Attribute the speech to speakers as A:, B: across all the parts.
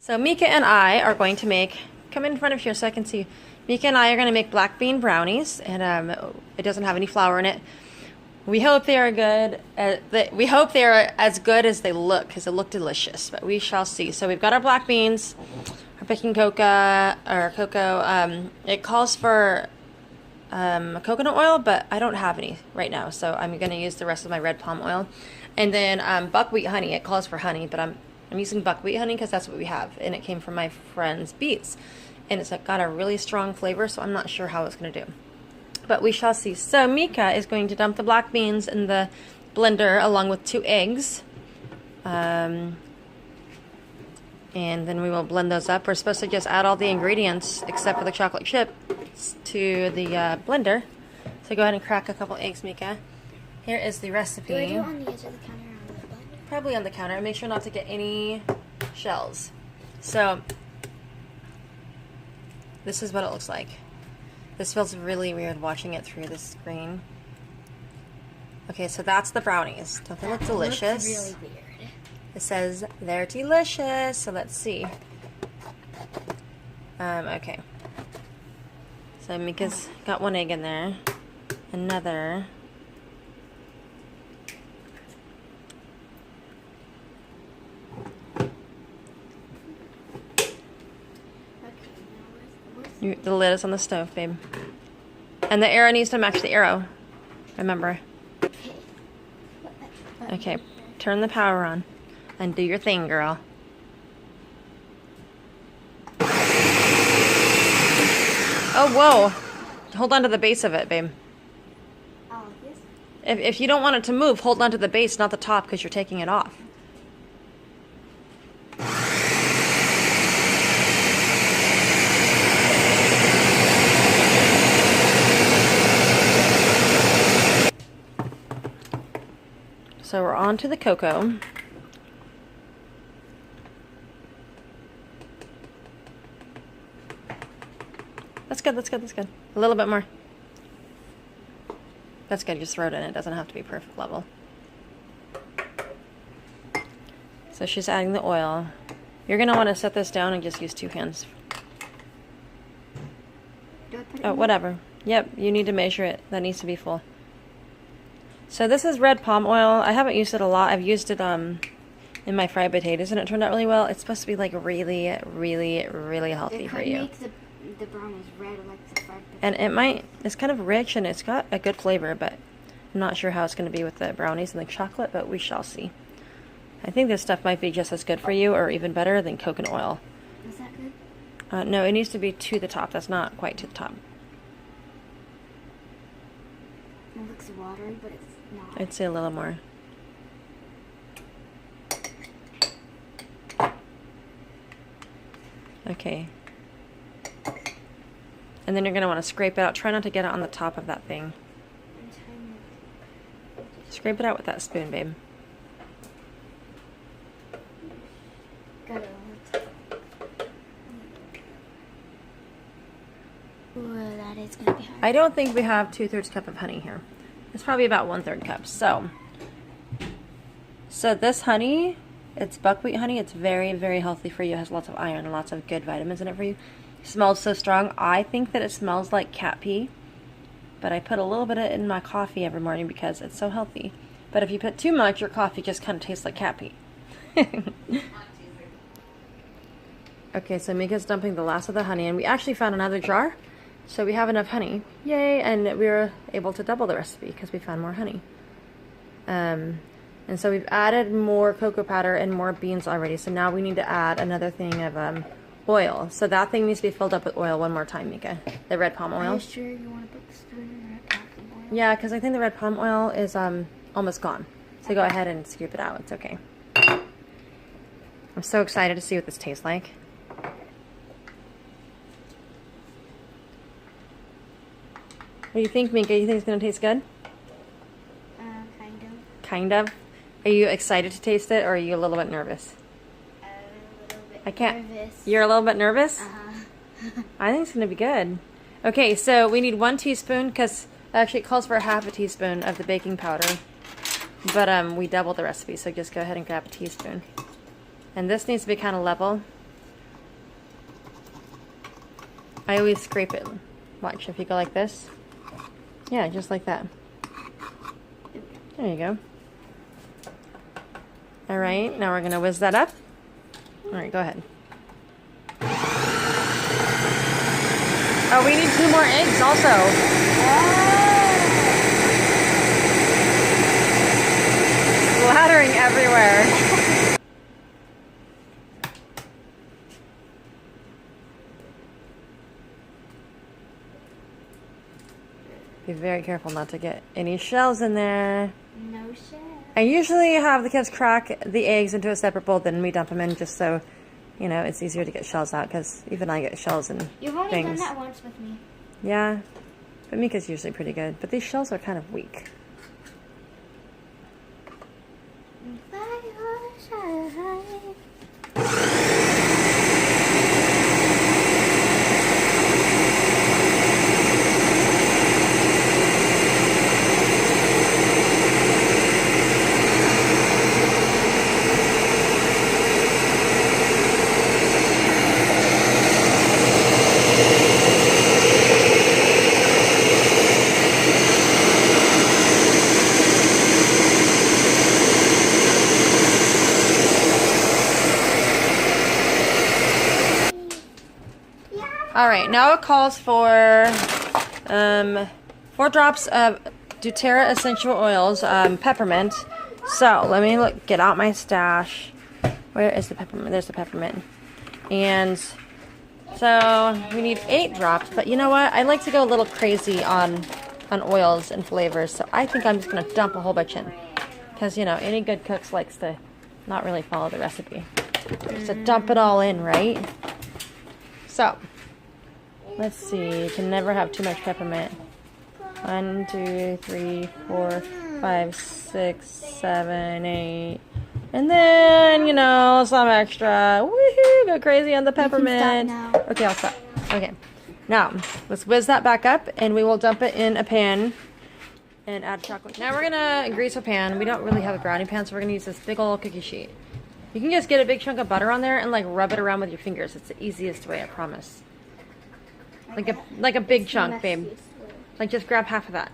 A: So Mika and I are going to make, come in front of here so I can see. Mika and I are going to make black bean brownies, and it doesn't have any flour in it. We hope they are good. We hope they are as good as they look, because they look delicious, but we shall see. So we've got our black beans, our baking cocoa. It calls for coconut oil, but I don't have any right now, so I'm going to use the rest of my red palm oil. And then buckwheat honey. It calls for honey, but I'm using buckwheat honey because that's what we have, and it came from my friend's beets. And it's got a really strong flavor, so I'm not sure how it's going to do. But we shall see. So Mika is going to dump the black beans in the blender along with 2 eggs. And then we will blend those up. We're supposed to just add all the ingredients, except for the chocolate chip, to the blender. So go ahead and crack a couple eggs, Mika. Here is the recipe.
B: Do I do it on the edge of the counter or on the blender?
A: Probably on the counter. Make sure not to get any shells. So this is what it looks like. This feels really weird watching it through the screen. Okay, so that's the brownies. Don't they look delicious?
B: Looks really weird.
A: It says they're delicious. So let's see. Okay. So Mika's got 1 egg in there. Another. The lid is on the stove, babe. And the arrow needs to match the arrow. Remember. Okay, turn the power on. And do your thing, girl. Oh, whoa. Hold on to the base of it, babe.
B: Oh, yes?
A: If you don't want it to move, hold on to the base, not the top, because you're taking it off. So we're on to the cocoa. That's good, that's good, that's good. A little bit more. That's good, just throw it in. It doesn't have to be perfect level. So she's adding the oil. You're going to want to set this down and just use 2 hands.
B: Do I put it
A: Oh,
B: in?
A: whatever. Yep, you need to measure it. That needs to be full. So this is red palm oil. I haven't used it a lot. I've used it in my fried potatoes, and it turned out really well. It's supposed to be like really, really, really healthy for you.
B: It could make the brownies red like the fried potatoes.
A: And it's kind of rich, and it's got a good flavor, but I'm not sure how it's going to be with the brownies and the chocolate, but we shall see. I think this stuff might be just as good for you, or even better than coconut oil.
B: Is that good?
A: No, it needs to be to the top. That's not quite to the top.
B: It looks watery, but it's not.
A: I'd say a little more. Okay. And then you're going to want to scrape it out. Try not to get it on the top of that thing. Scrape it out with that spoon, babe.
B: Got it on the top. Ooh, that is going to be hard.
A: I don't think we have 2/3 cup of honey here. It's probably about 1/3 cup. So this honey, it's buckwheat honey. It's very, very healthy for you. It has lots of iron and lots of good vitamins in it for you. It smells so strong. I think that it smells like cat pee, but I put a little bit of it in my coffee every morning because it's so healthy. But if you put too much, your coffee just kind of tastes like cat pee. Okay, so Mika's dumping the last of the honey, and we actually found another jar. So we have enough honey. Yay! And we were able to double the recipe because we found more honey. And so we've added more cocoa powder and more beans already. So now we need to add another thing of oil. So that thing needs to be filled up with oil one more time, Mika. The red palm oil.
B: Are you sure you want to put the spoon in red palm oil?
A: Yeah, because I think the red palm oil is almost gone. So go ahead and scoop it out. It's okay. I'm so excited to see what this tastes like. What do you think, Mika? You think it's going to taste good?
B: Kind of.
A: Kind of. Are you excited to taste it, or are you a little bit nervous?
B: A little bit
A: I can't.
B: nervous.
A: You're a little bit nervous?
B: Uh-huh.
A: I think it's going to be good. Okay, so we need 1 teaspoon, because actually it calls for 1/2 teaspoon of the baking powder. But we doubled the recipe, so just go ahead and grab a teaspoon. And this needs to be kind of level. I always scrape it. Watch, if you go like this. Yeah, just like that. There you go. All right, now we're gonna whiz that up. All right, go ahead. Oh, we need 2 more eggs also. Splattering everywhere. Be very careful not to get any shells in there.
B: No shell.
A: I usually have the kids crack the eggs into a separate bowl, then we dump them in just so, you know, it's easier to get shells out, because even I get shells and
B: You've only
A: things.
B: done that once with me.
A: Yeah, but Mika's usually pretty good. But these shells are kind of weak. All right, now it calls for 4 drops of doTERRA essential oils, peppermint. So let me get out my stash. Where is the peppermint? There's the peppermint. And so we need 8 drops, but you know what? I like to go a little crazy on oils and flavors, so I think I'm just gonna dump a whole bunch in. Because, you know, any good cooks likes to not really follow the recipe. So dump it all in, right? So, let's see, you can never have too much peppermint. 1, 2, 3, 4, 5, 6, 7, 8. And then, you know, some extra. Woohoo! Go crazy on the peppermint. Okay, I'll stop. Okay. Now, let's whiz that back up and we will dump it in a pan and add chocolate. Now we're gonna grease a pan. We don't really have a brownie pan, so we're gonna use this big old cookie sheet. You can just get a big chunk of butter on there and like rub it around with your fingers. It's the easiest way, I promise. Like a big chunk, babe. Like just grab half of that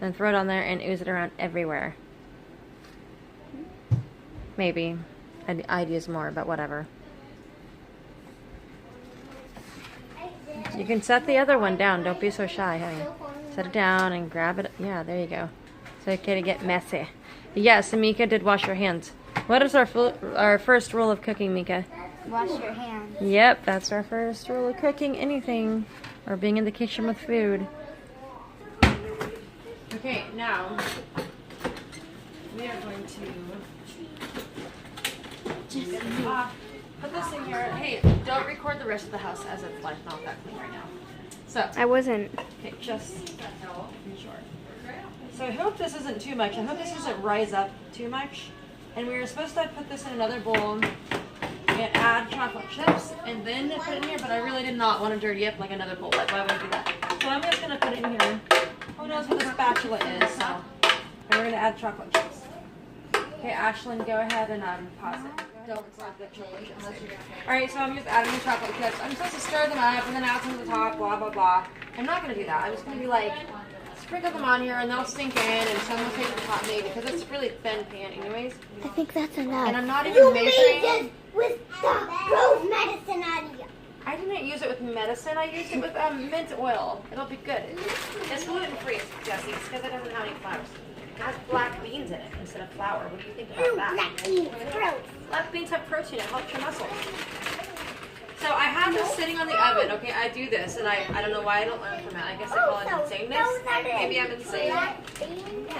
A: and throw it on there and ooze it around everywhere. Maybe. I'd use more, but whatever. You can set the other one down. Don't be so shy, honey. Set it down and grab it. Yeah, there you go. It's okay to get messy. Yes, Mika did wash your hands. What is our first rule of cooking, Mika?
B: Wash your hands.
A: Yep, that's our first rule of cooking anything or being in the kitchen with food. Okay, now we are going to put this in here. Hey, don't record the rest of the house as it's like not that clean right now. So
B: I wasn't.
A: Okay, just sure. So I hope this isn't too much. I hope this doesn't rise up too much. And we were supposed to put this in another bowl and add chocolate chips and then put it in here, but I really did not want to dirty up like another bowl. Like, why would I do that? So I'm just going to put it in here. Who knows what a spatula is, so. And we're going to add chocolate chips. Okay, Ashlyn, go ahead and pause it. Don't record the chocolate chips. Alright, so I'm just adding the chocolate chips. I'm supposed to stir them up and then add some to the top, blah, blah, blah. I'm not going to do that. I'm just going to be like, sprinkle them on here and they'll sink in and some will take the top maybe because it's really thin pan anyways.
B: I think that's enough.
A: And I'm not even measuring.
B: With the rose medicine idea.
A: I didn't use it with medicine. I used it with mint oil. It'll be good. It's gluten-free, Jessie, because it doesn't have any flours. It has black beans in it instead of flour. What do you think about that?
B: Black beans, gross.
A: Black beans have protein. It helps your muscles. So I have this sitting on the oven. Okay, I do this, and I don't know why I don't learn from it. I guess I call it insaneness. Maybe I'm insane. I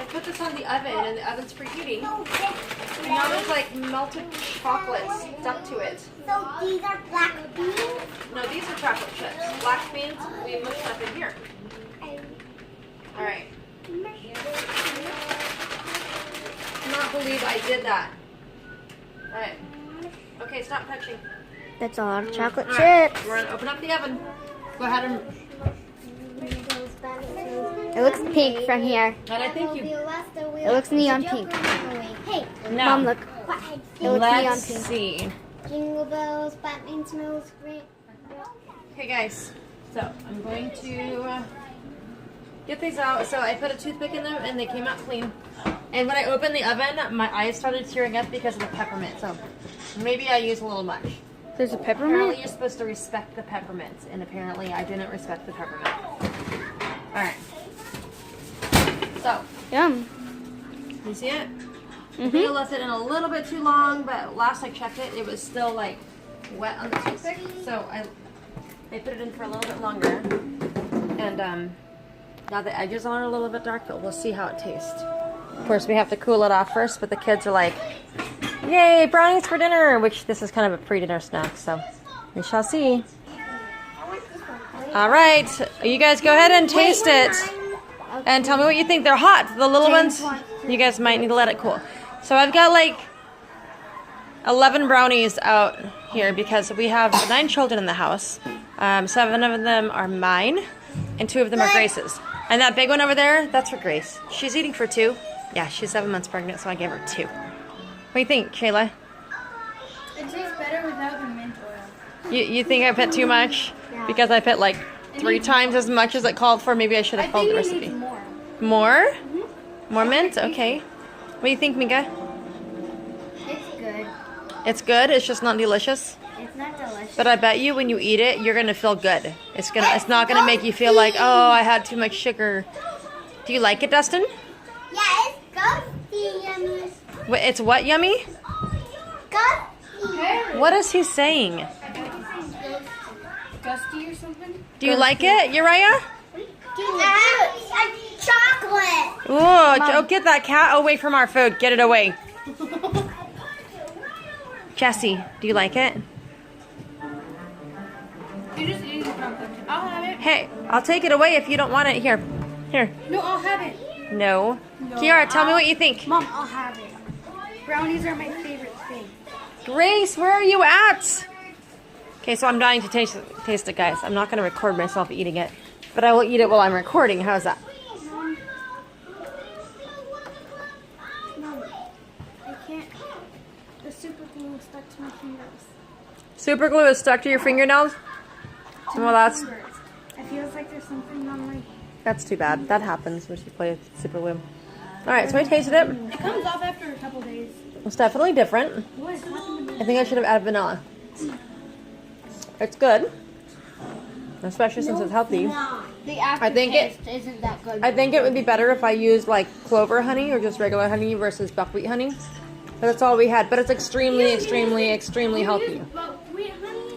A: put this on the oven, and the oven's preheating. And now there's like melted chocolate stuck to it.
B: So these are black beans?
A: No, these are chocolate chips. Black beans, we mushed up in here. Alright. Cannot believe I did that. Alright. Okay, stop touching.
B: That's a lot of chocolate
A: Right.
B: chips.
A: We're gonna open up the oven. Go ahead and...
B: It looks pink from here.
A: And I think you...
B: It looks neon pink. Hey,
A: No.
B: Mom, look. It looks neon
A: Let's
B: pink.
A: see.
B: Jingle bells, Batman smells great.
A: Okay, guys. So I'm going to get these out. So I put a toothpick in them and they came out clean. And when I opened the oven, my eyes started tearing up because of the peppermint. So maybe I used a little much.
B: There's a peppermint?
A: Apparently you're supposed to respect the peppermint, and apparently I didn't respect the peppermint. Alright. So.
B: Yum.
A: You see it? I think I left it in a little bit too long, but last I checked it, it was still like wet on the toothpick. So I put it in for a little bit longer. And now the edges are a little bit dark, but we'll see how it tastes. Of course, we have to cool it off first, but the kids are like, yay, brownies for dinner, which this is kind of a pre-dinner snack, so we shall see. All right, you guys go ahead and taste it and tell me what you think. They're hot, the little ones. You guys might need to let it cool. So I've got like 11 brownies out here because we have 9 children in the house. 7 of them are mine and 2 of them are Grace's. And that big one over there, that's for Grace. She's eating for 2. Yeah, she's 7 months pregnant, so I gave her 2. What do you think, Shayla?
C: It tastes better without the mint oil.
A: You think I put too much?
B: Yeah.
A: Because I put like 3 times as much as it called for. Maybe I should have followed the recipe.
C: More.
A: More? More mint? Okay. What do you think, Mika?
B: It's good.
A: It's good. It's just not delicious.
B: It's not delicious.
A: But I bet you when you eat it, you're gonna feel good. It's not gonna make you feel like, oh, I had too much sugar. Do you like it, Dustin?
B: Yeah, it's ghosty yummy.
A: It's what yummy?
B: Ghosty.
A: What is he saying?
C: Gusty or something?
A: Do you like it, Uriah?
B: Chocolate.
A: Oh, get that cat away from our food. Get it away. Jesse, do you like it?
C: You're just eating the chocolate. I'll have it.
A: Hey, I'll take it away if you don't want it. Here. Here.
C: No, I'll have it.
A: No. Kiara, tell me what you think.
C: Mom, I'll have it. Brownies are my favorite thing.
A: Grace, where are you at? Okay, so I'm dying to taste it, guys. I'm not going to record myself eating it, but I will eat it while I'm recording. How's that?
C: Mom, I can't. The super glue is stuck to my fingers.
A: Super glue is stuck to your fingernails? Well, that's
C: It feels like there's something on my...
A: that's too bad. That happens when you play with super glue. All right, so I tasted it.
C: It comes off after a couple days.
A: It's definitely different.
C: What is happening?
A: I think I should have added vanilla. It's good, especially since it's healthy.
B: The
A: I think
B: aftertaste isn't that good.
A: I think it would be better if I used like clover honey or just regular honey versus buckwheat honey. But that's all we had. But it's extremely, extremely, extremely healthy.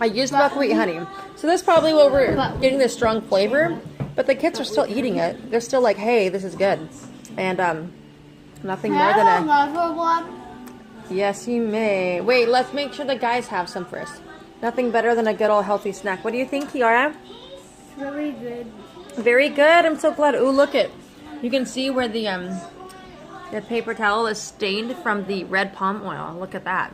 A: I used buckwheat honey. So that's probably where we're getting this strong flavor. But the kids are still eating it. They're still like, hey, this is good. And nothing more than a...
B: another one?
A: Yes, you may. Wait, let's make sure the guys have some first. Nothing better than a good old healthy snack. What do you think, Kiara?
C: It's really good.
A: Very good. I'm so glad. Ooh, look it. You can see where the paper towel is stained from the red palm oil. Look at that.